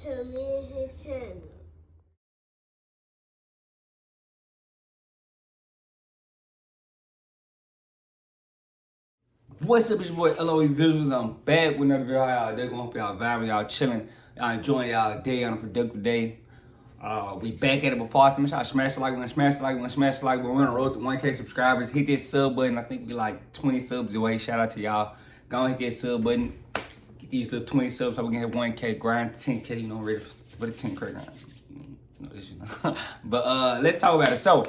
to me and his channel. What's up, it's your boy LOE Visuals. I'm back with another video. How y'all doing? Hope y'all vibing, y'all chilling, y'all enjoying y'all day on a productive day. We back at it before I smash the like button, smash the like button, smash the like button. We're on the road to 1K subscribers. Hit that sub button. I think we like 20 subs away. Shout out to y'all. Go and hit that sub button. Get these little 20 subs so we can hit 1K grind, 10K. You know, ready for the 10K grind. But let's talk about it. So,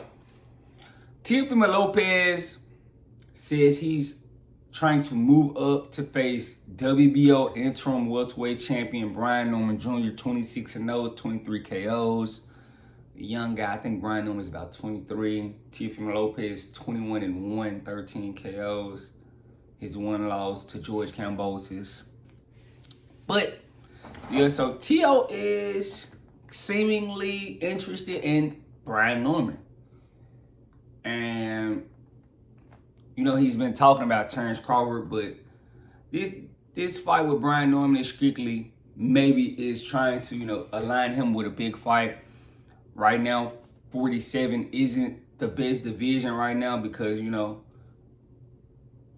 Teofimo Lopez says he's trying to move up to face WBO Interim welterweight champion Brian Norman Jr. 26-0, 23 KOs. The young guy, I think Brian Norman is about 23. Teofimo Lopez 21-1, 13 KOs. His one loss to George Kambosos. But yeah, so Teo is seemingly interested in Brian Norman. And you know, he's been talking about Terrence Crawford, but this fight with Brian Norman is strictly maybe is trying to, you know, align him with a big fight. Right now, 47 isn't the best division right now because, you know,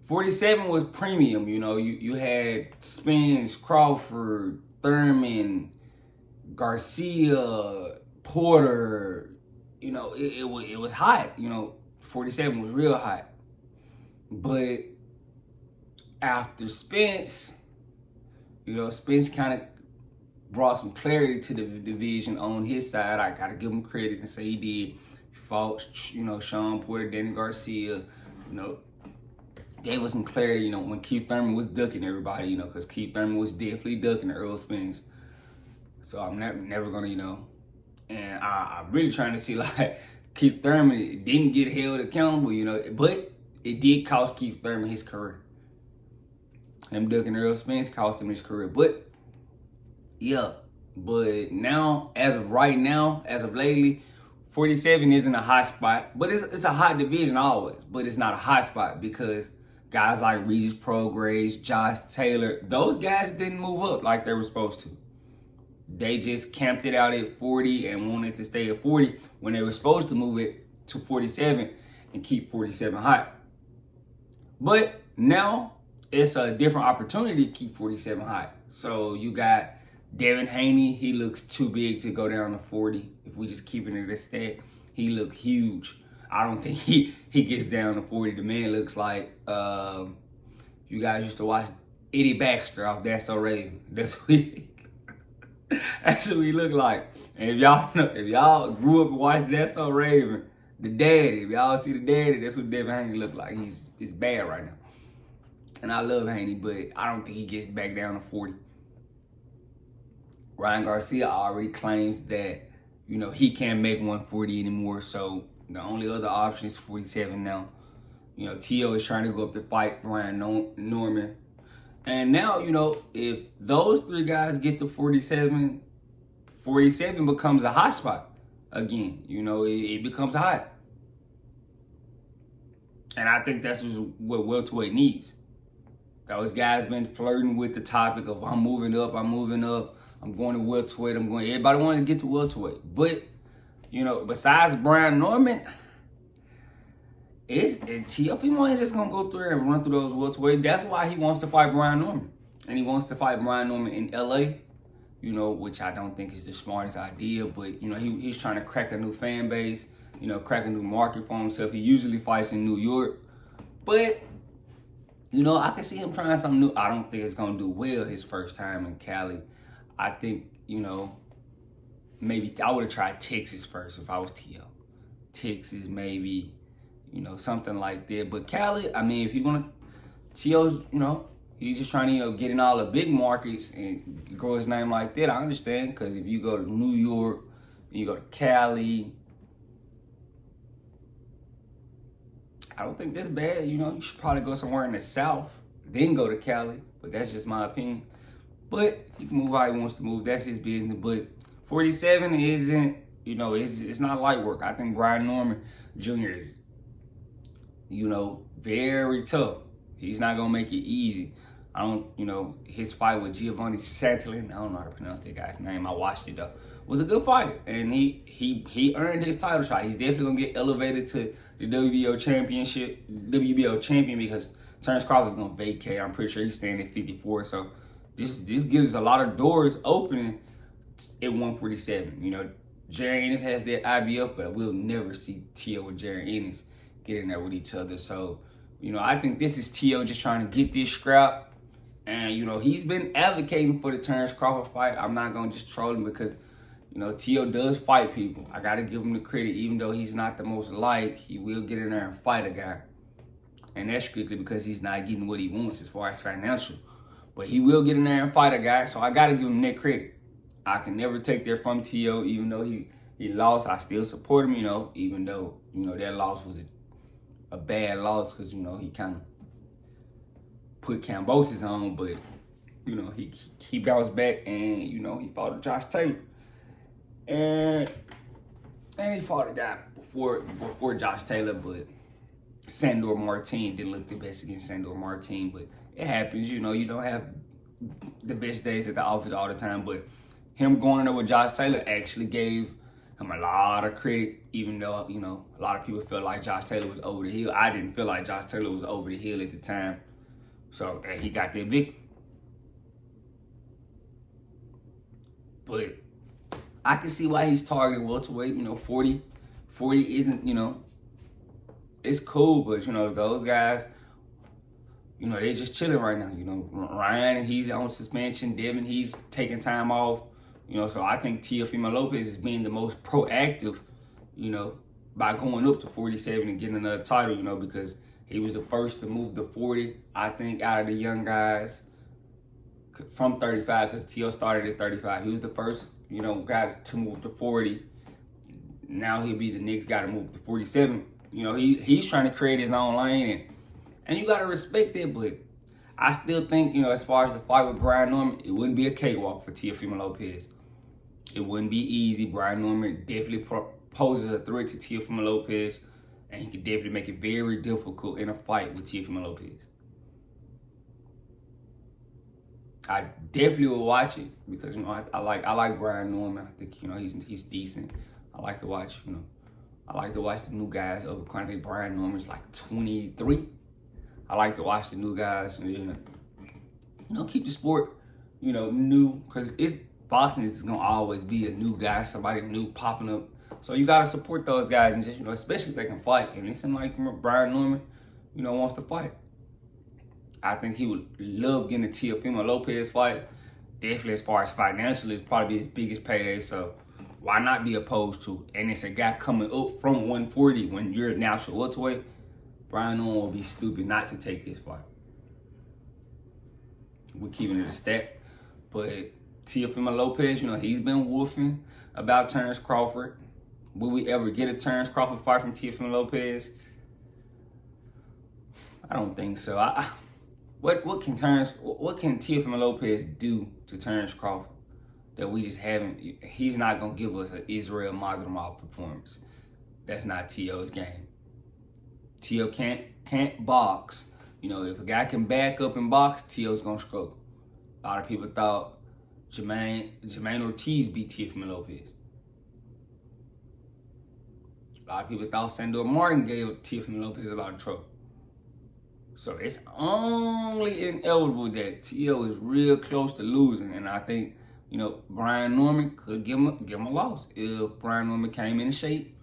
47 was premium. You know, you had Spence, Crawford, Thurman, Garcia, Porter. You know, it was hot. You know, 47 was real hot. But after Spence, you know, Spence kind of brought some clarity to the division on his side. I got to give him credit and say he did. He fought, you know, Sean Porter, Danny Garcia, you know, gave us some clarity, you know, when Keith Thurman was ducking everybody, you know, because Keith Thurman was definitely ducking Earl Spence. So I'm never going to, you know, and I'm really trying to see, like, Keith Thurman didn't get held accountable, you know, but it did cost Keith Thurman his career. Him ducking Earl Spence cost him his career. But, yeah. But now, as of right now, as of lately, 47 isn't a hot spot. But it's a hot division always. But it's not a hot spot because guys like Regis Prograis, Josh Taylor, those guys didn't move up like they were supposed to. They just camped it out at 40 and wanted to stay at 40 when they were supposed to move it to 47 and keep 47 hot. But now it's a different opportunity to keep 47 hot. So you got Devin Haney. He looks too big to go down to 40. If we just keeping it at that, he look huge. I don't think he gets down to 40. The man looks like you guys used to watch Eddie Baxter off That's So Raven. That's what he look like. And if y'all grew up and watched That's So Raven, the daddy, if y'all see the daddy, that's what Devin Haney look like. He's bad right now. And I love Haney, but I don't think he gets back down to 40. Ryan Garcia already claims that, you know, he can't make 140 anymore. So the only other option is 47 now. You know, Teo is trying to go up to fight Brian Norman. And now, you know, if those three guys get to 47, 47 becomes a hot spot. Again, you know, it becomes hot. And I think that's what welterweight needs. Those guys been flirting with the topic of I'm moving up, I'm going to welterweight, everybody wants to get to welterweight. But, you know, besides Brian Norman, Teofimo ain't just going to go through there and run through those welterweight. That's why he wants to fight Brian Norman. And he wants to fight Brian Norman in LA. You know, which I don't think is the smartest idea, but, you know, he's trying to crack a new fan base, you know, crack a new market for himself. He usually fights in New York, but, you know, I can see him trying something new. I don't think it's going to do well his first time in Cali. I think, you know, maybe I would have tried Texas first if I was Teo. Texas, maybe, you know, something like that. But Cali, I mean, if you want to, Teo's, you know, he's just trying to, you know, get in all the big markets and grow his name like that. I understand, because if you go to New York, you go to Cali, I don't think that's bad. You know, you should probably go somewhere in the South, then go to Cali. But that's just my opinion. But he can move how he wants to move. That's his business. But 47 isn't, you know, it's not light work. I think Brian Norman Jr. is, you know, very tough. He's not going to make it easy. I don't, his fight with Giovanni Santillan, I don't know how to pronounce that guy's name. I watched it though. Was a good fight, and he earned his title shot. He's definitely gonna get elevated to the WBO champion because Terence Crawford's gonna vacate. I'm pretty sure he's staying at 54. So this gives a lot of doors opening at 147. Jerry Ennis has that IBF, but we'll never see Tio and Jerry Ennis get in there with each other. So, I think this is Tio just trying to get this scrap. And, he's been advocating for the Terence Crawford fight. I'm not going to just troll him because, Tio does fight people. I got to give him the credit. Even though he's not the most liked, he will get in there and fight a guy. And that's strictly because he's not getting what he wants as far as financial. But he will get in there and fight a guy. So I got to give him that credit. I can never take that from Tio. Even though he lost, I still support him, even though, that loss was a bad loss because, he kind of put Cambosis on, but, he bounced back and, he fought Josh Taylor. And he fought a guy before Josh Taylor, but Sandor Martin didn't look the best against Sandor Martin, but it happens, you don't have the best days at the office all the time, but him going in there with Josh Taylor actually gave him a lot of credit, even though, a lot of people felt like Josh Taylor was over the hill. I didn't feel like Josh Taylor was over the hill at the time. So he got that victory. But I can see why he's targeting welterweight. 40 isn't, it's cool, but, those guys, they just chilling right now. Ryan, he's on suspension. Devin, he's taking time off. So I think Teofimo Lopez is being the most proactive, by going up to 47 and getting another title, because he was the first to move to 40, I think, out of the young guys from 35, because Tio started at 35. He was the first, guy to move to 40. Now he'll be the next guy to move to 47. He's trying to create his own lane, and you got to respect it, but I still think, as far as the fight with Brian Norman, it wouldn't be a cakewalk for Teofimo Lopez. It wouldn't be easy. Brian Norman definitely poses a threat to Teofimo Lopez, and he could definitely make it very difficult in a fight with Teofimo Lopez. I definitely will watch it because I like Brian Norman. I think he's decent. I like to watch the new guys. I think Brian Norman's like 23. I like to watch the new guys and keep the sport new, because boxing is gonna always be a new guy, somebody new popping up. So you gotta support those guys and just especially if they can fight. And it seems like Brian Norman wants to fight. I think he would love getting a Teofimo Lopez fight. Definitely, as far as financially, it's probably his biggest payday. So why not be opposed to? And it's a guy coming up from 140 when you're a natural welterweight. Brian Norman will be stupid not to take this fight. We're keeping it a stat. But Teofimo Lopez, he's been woofing about Terence Crawford. Will we ever get a Terence Crawford fight from Teofimo Lopez? I don't think so. What can Teofimo Lopez do to Terence Crawford that we just haven't? He's not gonna give us an Israel Madrimov performance. That's not Tio's game. Tio can't box. If a guy can back up and box, Tio's gonna struggle. A lot of people thought Jermaine Ortiz beat Teofimo Lopez. A lot of people thought Sandor Martin gave Teofimo Lopez a lot of trouble. So it's only inevitable that Tio is real close to losing, and I think Brian Norman could give him a loss. If Brian Norman came in shape,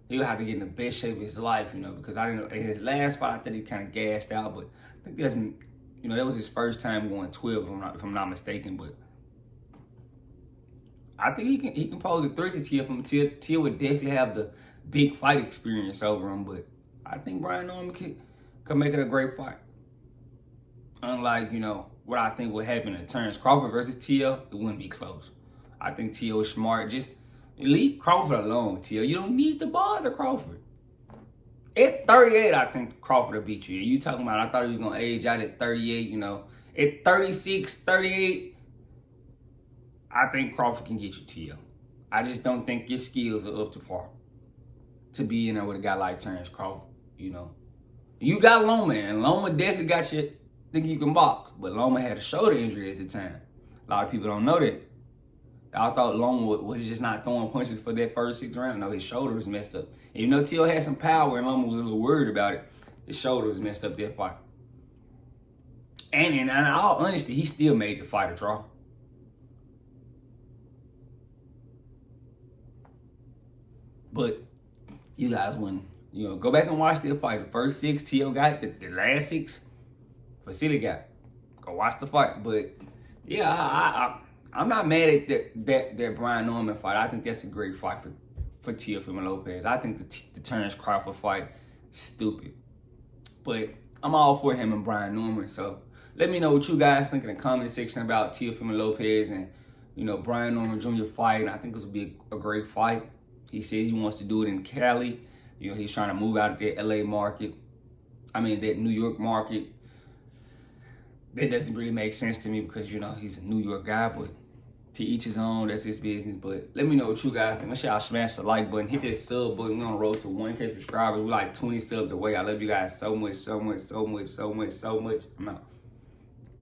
he would have to get in the best shape of his life, because in his last fight, I think he kind of gassed out, but I think that was his first time going 12, if I'm not mistaken, but I think he can pose a threat to Tio. Tio would definitely have the big fight experience over him, but I think Brian Norman could make it a great fight. Unlike, what I think would happen to Terence Crawford versus Tio, it wouldn't be close. I think Tio is smart. Just leave Crawford alone, Tio. You don't need to bother Crawford. At 38, I think Crawford will beat you. You talking about, I thought he was going to age out at 38, At 36, 38, I think Crawford can get you, Tio. I just don't think your skills are up to par to be in there with a guy like Terence Crawford, You got Loma, and Loma definitely got think he can box. But Loma had a shoulder injury at the time. A lot of people don't know that. I thought Loma was just not throwing punches for that first 6 rounds. No, his shoulder was messed up. And even though Teo had some power and Loma was a little worried about it, his shoulder was messed up that fight. And in all honesty, he still made the fight a draw. But you guys wouldn't, go back and watch their fight. The first 6, Teo got the last 6, Vasily got. Go watch the fight. But yeah, I'm not mad at that Brian Norman fight. I think that's a great fight for Teofimo Lopez. I think the Terrence Crawford fight stupid. But I'm all for him and Brian Norman. So let me know what you guys think in the comment section about Teofimo Lopez and Brian Norman Jr. fight. And I think this will be a great fight. He says he wants to do it in Cali. He's trying to move out of that LA market. I mean, that New York market. That doesn't really make sense to me because, he's a New York guy. But to each his own, that's his business. But let me know what you guys think. Make sure y'all smash the like button. Hit that sub button. We're on the road to 1K subscribers. We're like 20 subs away. I love you guys so much, so much, so much, so much, so much. I'm out.